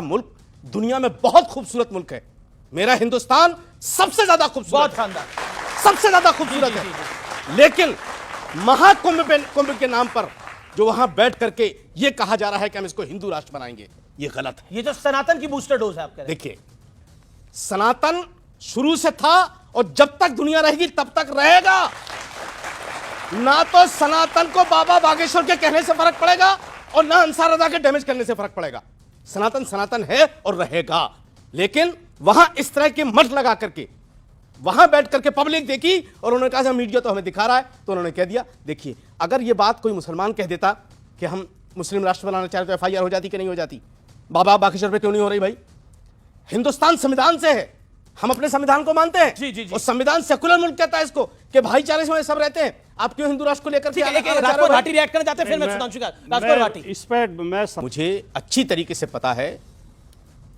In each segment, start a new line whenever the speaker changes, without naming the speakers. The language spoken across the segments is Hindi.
मुल्क दुनिया में बहुत खूबसूरत मुल्क है। मेरा हिंदुस्तान सबसे ज्यादा खूबसूरत,
बहुत शानदार,
सबसे ज्यादा खूबसूरत है। लेकिन महाकुंभ के नाम पर जो वहां बैठ करके यह कहा जा रहा है कि हम इसको हिंदू राष्ट्र बनाएंगे, यह गलत है।
ये जो सनातन की बूस्टर डोज है आप कह रहे हैं।
देखिए, सनातन शुरू से था और जब तक दुनिया रहेगी तब तक रहेगा। ना तो सनातन को बाबा बागेश्वर के कहने से फर्क पड़ेगा और ना अंसार रजा के डैमेज करने से फर्क पड़ेगा। सनातन सनातन है और रहेगा। लेकिन वहां इस तरह के मठ लगा करके वहां बैठ करके पब्लिक देखी और उन्होंने कहा मीडिया तो हमें दिखा रहा है, तो उन्होंने कह दिया। देखिए, अगर यह बात कोई मुसलमान कह देता कि हम मुस्लिम राष्ट्र बनाना चाहते तो FIR हो जाती कि नहीं हो जाती? बाबा बागेश्वर पे क्यों नहीं हो रही भाई? हिंदुस्तान संविधान से है, हम अपने संविधान को मानते हैं।
जी, जी, जी।
और संविधान सेकुलर मुल्क कहता है इसको कि भाईचारे में सब रहते हैं। आप क्यों हिंदू राष्ट्र को लेकर के
राजकोट घाटी रिएक्ट करना चाहते हैं? फिर मैं सुधांशु का राजकोट घाटी
इस पे
मुझे अच्छी तरीके से पता है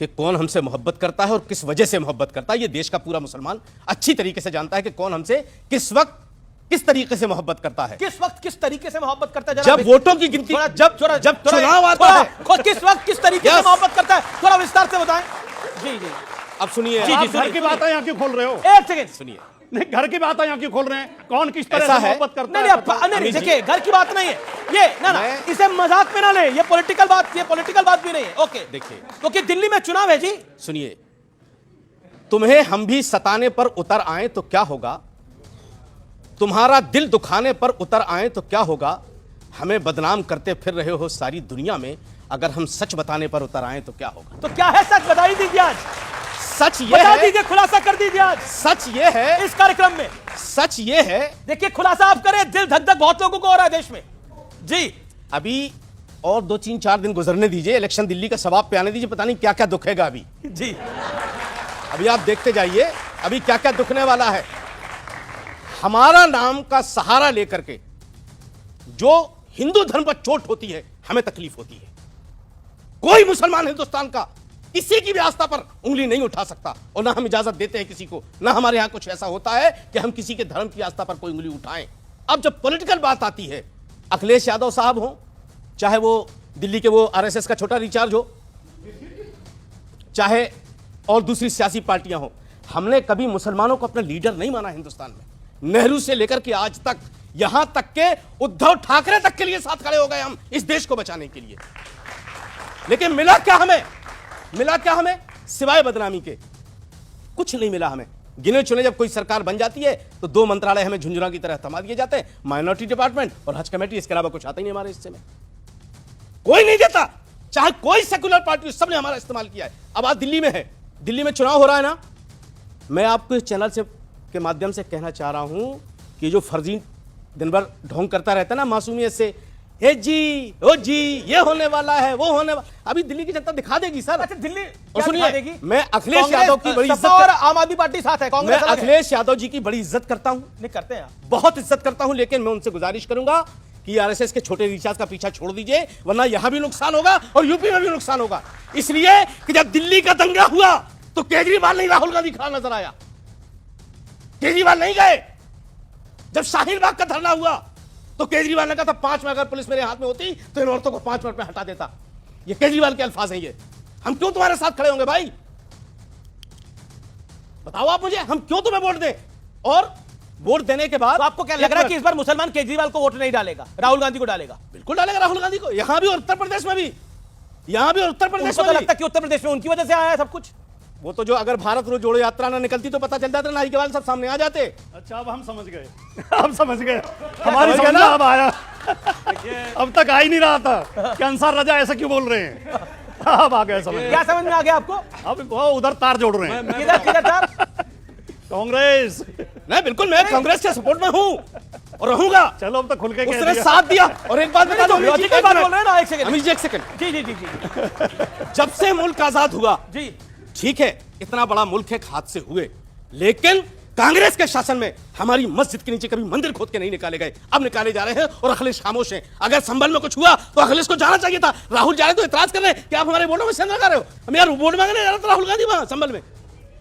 कि कौन हमसे मोहब्बत करता है और किस वजह से मोहब्बत करता है। ये देश का पूरा मुसलमान अच्छी तरीके से जानता है कि कौन हमसे किस वक्त किस तरीके से मोहब्बत करता है।
किस वक्त किस तरीके से मोहब्बत करता है?
जब वोटों की गिनती, जब चुनाव आता है,
किस वक्त किस तरीके से मोहब्बत करता है, थोड़ा विस्तार से बताएं। जी जी,
अब सुनिए।
आप घर की बात है यहाँ क्यों खोल रहे हो?
एक सेकंड
सुनिए।
नहीं, घर की बात है यहाँ क्यों खोल रहे हैं? कौन किस तरह
ऐसा
से
है?
मोहब्बत करता
नहीं
है?
नहीं, देखिए, घर की बात नहीं है ये, ना इसे मजाक में ना ले। ये पॉलिटिकल बात भी नहीं है। ओके,
देखिए,
क्योंकि दिल्ली में चुनाव है जी।
सुनिए, तुम्हें हम भी सताने पर उतर आए तो क्या होगा, तुम्हारा दिल दुखाने पर उतर आए तो क्या होगा, हमें बदनाम करते फिर रहे हो सारी दुनिया में, अगर हम सच बताने पर उतर आए तो क्या होगा?
तो क्या है सच? बता ही दीजिए आज।
सच ये
बता
है,
दीजिए, खुलासा कर दीजिए आज
सच ये है,
इस कार्यक्रम में।
सच ये है।
देखिए, खुलासा आप करें, दिल धक धक बहुत लोगों को हो रहा है देश में जी।
अभी और 2-3-4 दिन गुजरने दीजिए, इलेक्शन दिल्ली का सवाब पे आने दीजिए, पता नहीं क्या क्या दुखेगा अभी
जी।
अभी आप देखते जाइए अभी क्या क्या दुखने वाला है। हमारा नाम का सहारा लेकर के जो हिंदू धर्म पर चोट होती है, हमें तकलीफ होती है। कोई मुसलमान हिंदुस्तान का किसी की भी आस्था पर उंगली नहीं उठा सकता और ना हम इजाजत देते हैं किसी को, ना हमारे यहां कुछ ऐसा होता है कि हम किसी के धर्म की आस्था पर कोई उंगली उठाएं। अब जब पॉलिटिकल बात आती है, अखिलेश यादव साहब हो, चाहे वो दिल्ली के वो RSS का छोटा रिचार्ज हो, चाहे और दूसरी सियासी पार्टियां हो, हमने कभी मुसलमानों को अपना लीडर नहीं माना हिंदुस्तान में। नेहरू से लेकर के आज तक, यहां तक के उद्धव ठाकरे तक के लिए साथ खड़े हो गए हम इस देश को बचाने के लिए। लेकिन मिला क्या हमें सिवाय बदनामी के? कुछ नहीं मिला हमें। गिने चुने जब कोई सरकार बन जाती है तो 2 मंत्रालय हमें झुंझुना की तरह थमा दिए जाते हैं, माइनॉरिटी डिपार्टमेंट और हज कमेटी, इसके अलावा कुछ आता ही नहीं हमारे हिस्से में। कोई नहीं देता, चाहे कोई सेकुलर पार्टी, सबने हमारा इस्तेमाल किया है। अब आज दिल्ली में है, दिल्ली में चुनाव हो रहा है ना, मैं आपको इस चैनल से के माध्यम से कहना चाह रहा हूं कि जो फर्जी दिन भर ढोंग करता रहता है ना मासूमियत से, हे जी, ओ जी, ये होने वाला है, वो होने वाला, अभी दिल्ली की जनता दिखा देगी सर।
अच्छा, दिल्ली
और सुनिए, मैं अखिलेश यादव की बड़ी इज्जत
और आम आदमी पार्टी साथ है, कांग्रेस
मैं अखिलेश यादव जी की बड़ी इज्जत करता हूं।
नहीं करते हैं,
बहुत इज्जत करता हूं, लेकिन मैं उनसे गुजारिश करूंगा कि RSS के छोटे रिचार्ज का पीछा छोड़ दीजिए, वरना यहां भी नुकसान होगा और यूपी में भी नुकसान होगा। इसलिए कि जब दिल्ली का दंगा हुआ तो केजरीवाल नहीं राहुल गांधी खड़ा नजर आया, केजरीवाल नहीं गए। जब शाहीन बाग का धरना हुआ तो केजरीवाल ने कहा था 5 मिनट अगर पुलिस मेरे हाथ में होती तो इन औरतों को 5 मिनट में हटा देता। ये केजरीवाल के अल्फाज हैं। ये हम क्यों तुम्हारे साथ खड़े होंगे भाई? बताओ आप मुझे, हम क्यों तुम्हें वोट दें? और वोट देने के बाद
तो आपको क्या लग रहा है कि इस बार मुसलमान केजरीवाल को वोट नहीं डालेगा, राहुल गांधी को डालेगा?
बिल्कुल डालेगा राहुल गांधी को, यहां भी और उत्तर प्रदेश में भी। यहां भी और उत्तर प्रदेश में
तो लगता है कि उत्तर प्रदेश में उनकी वजह से आया है सब कुछ।
वो तो जो अगर भारत रोज जोड़ो यात्रा ना निकलती तो पता चल जाता, नाई के बाल सब सामने आ जाते।
अच्छा, अब हम समझ गए अब समझ गए, हमारी समझ में अब आया। अब तक आ ही नहीं रहा था कि अंसार रजा ऐसा क्यों बोल रहे हैं। अब आ गए समझ।
क्या समझ में आ गया आपको?
अब वो उधर तार जोड़ रहे हैं।
किधर तार?
कांग्रेस
नहीं, बिल्कुल मैं कांग्रेस के सपोर्ट में हूं और रहूंगा।
चलो अब तो खुल के कह
उसने
दिया।
साथ दिया। और एक बात बता दो,
लॉजिकल बात बोल रहे हैं ना, एक सेकंड।
एक सेकंड।
जी जी जी जी।
जब से मुल्क आजाद हुआ
जी,
ठीक है, इतना बड़ा मुल्क है, हादसे हुए, लेकिन कांग्रेस के शासन में हमारी मस्जिद के नीचे कभी मंदिर खोद के नहीं निकाले गए, अब निकाले जा रहे हैं और अखिलेश खामोश हैं। अगर संभल में कुछ हुआ तो अखिलेश को जाना चाहिए था। राहुल जा रहे तो इतराज कर रहे हैं कि आप हमारे वोटों में सेंध लगा रहे हो। हम यार वोट मांगने जा रहे थे राहुल गांधी वहां संभल में,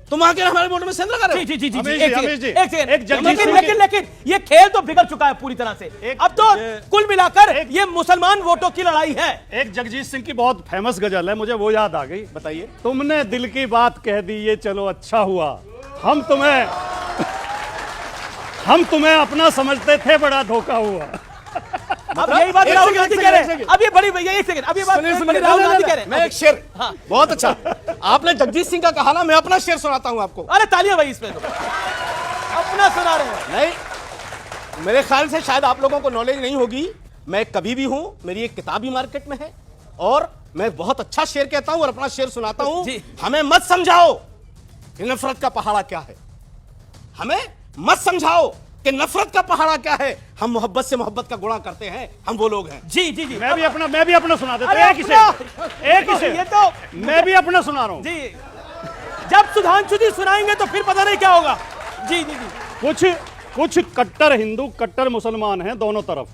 तुम आके हमारे वोट में सेंध लगा रहे हो।
जी जी जी जी
अमीश
एक
जी,
सेकंड,
अमीश जी,
एक सेकंड।
एक जगदीश
लेकिन
सिंह
लेकिन
के-
लेकिन ये खेल तो बिगड़ चुका है पूरी तरह से। अब तो कुल मिलाकर ये मुसलमान वोटों की लड़ाई है।
एक जगजीत सिंह की बहुत फेमस गजल है, मुझे वो याद आ गई।
बताइए।
तुमने दिल की बात कह दी, ये चलो अच्छा हुआ। हम तुम्हें अपना समझते थे, बड़ा धोखा हुआ।
अब यही बात
एक
राहुल
सेकंड,
गांधी
एक
कह रहे
सेकंड,
हैं। अब ये बड़ी भैया एक सेकंड, अब ये बात
सुनिए,
बड़ी
सुनिए,
राहुल
नहीं,
गांधी
नहीं,
कह रहे हैं।
मैं एक शेर,
हाँ।
बहुत अच्छा, आपने जगजीत सिंह का कहा ना, मैं अपना शेर सुनाता हूं आपको।
अरे तालियां भाई इसमें तो अपना सुना रहे हैं।
नहीं, मेरे ख्याल से शायद आप लोगों को नॉलेज नहीं होगी, मैं कभी भी हूं, मेरी एक किताब भी मार्केट में है और मैं बहुत अच्छा शेर कहता हूं और अपना शेर सुनाता हूं।
जी।
हमें मत समझाओ कि नफरत का पहाड़ा क्या है, हमें मत समझाओ कि नफरत का पहाड़ा क्या है। हम मोहब्बत से मोहब्बत का गुणा करते हैं, हम वो लोग हैं।
जी जी जी
मैं भी अपना सुना देता
अरे
हूं। एक ही
अपना-
शेर,
ये तो
मैं भी अपना सुना रहा हूं।
जी जब सुधांशु जी सुनाएंगे तो फिर पता नहीं क्या होगा। जी जी जी
कुछ कट्टर हिंदू कट्टर मुसलमान हैं दोनों तरफ,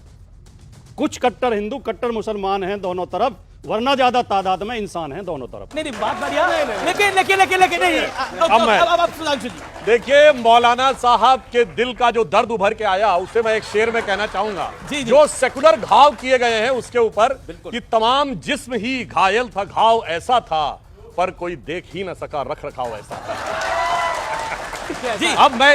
कुछ कट्टर हिंदू कट्टर मुसलमान हैं दोनों तरफ, वरना ज्यादा तादाद में इंसान हैं दोनों तरफ।
नहीं बात बढ़िया, लेकिन नहीं। अब सुधांशु जी
देखिए, मौलाना साहब के दिल का जो दर्द उभर के आया, उसे मैं एक शेर में कहना चाहूंगा।
जी, जी।
जो सेकुलर घाव किए गए हैं उसके ऊपर कि तमाम जिस्म ही घायल था, घाव ऐसा था पर कोई देख ही न सका, रख रखाव ऐसा था।
जी
अब मैं